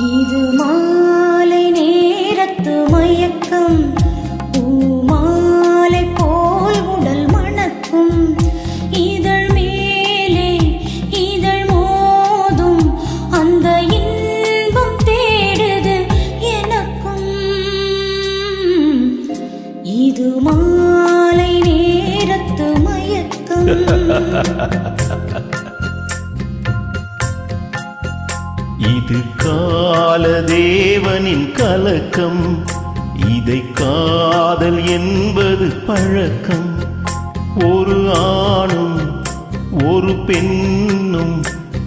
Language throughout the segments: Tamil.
இது மாலை நேரத்து மயக்கம், பூமாலை போல் உடல் மணக்கும், இதழ் மேலே இதழ் மோதும் அந்த இன்பம் தேடுது எனக்கும். இது மாலை நேரத்து மயக்கம். இது கால தேவனின் கலக்கம், இதை காதல் என்பது பழக்கம். ஒரு ஆணும் ஒரு பெண்ணும்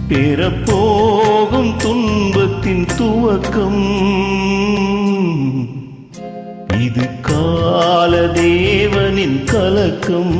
பெறப்போகும் துன்பத்தின் துவக்கம். இது கால தேவனின் கலக்கம்.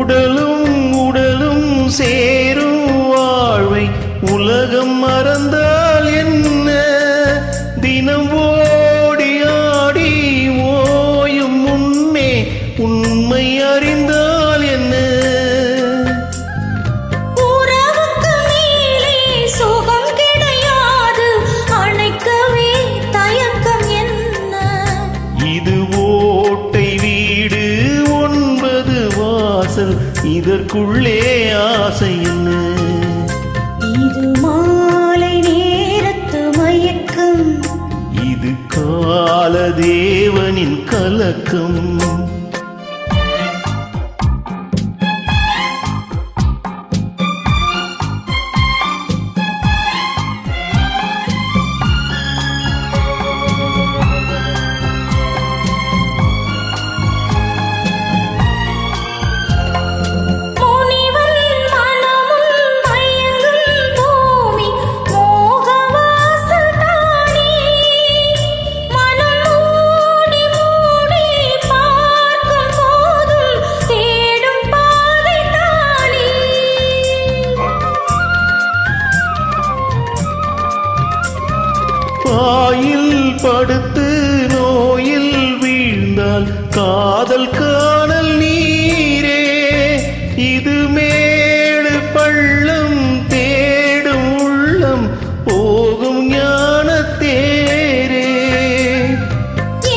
உடலும் உடலும் சேரும் வாழ்வை உலகம் மறந்தால் என்ன? தினம் ஓடி ஆடி ஓயும் முன்னே உண்மை அறிந்தால் என்ன? உறவுக்கு மேலே சுகம் கிடையாது, அணைக்கவே தயக்கம் என்ன? இது ஓட்டை வீடு 9 வாசல், இதற்குள்ளே ஆசை என்ன? இது மாலை நேரத்து மயக்கம், இது கால தேவனின் கலக்கம். பாயில் படுத்து நோயில் வீழ்ந்தால் காதல் காணல் நீரே. இது மேடு பள்ளம் தேடும் உள்ளம் போகும் ஞான தேரே.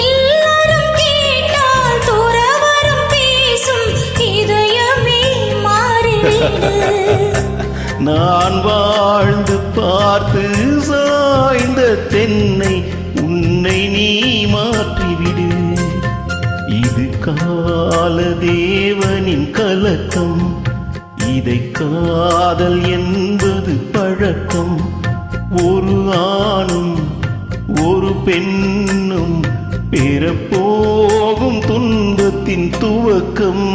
எல்லாரும் கேட்டால் துறவறம் பேசும் இதயமே மாறிவிடு. நான் வாழ்ந்து பார்த்து சாய்ந்த தென்னை உன்னை நீ மாற்றிவிடு. இது கால தேவனின் கலக்கம், இதை காதல் என்பது பழக்கம். ஒரு ஆணும் ஒரு பெண்ணும் பெறப்போகும் துன்பத்தின் துவக்கம்.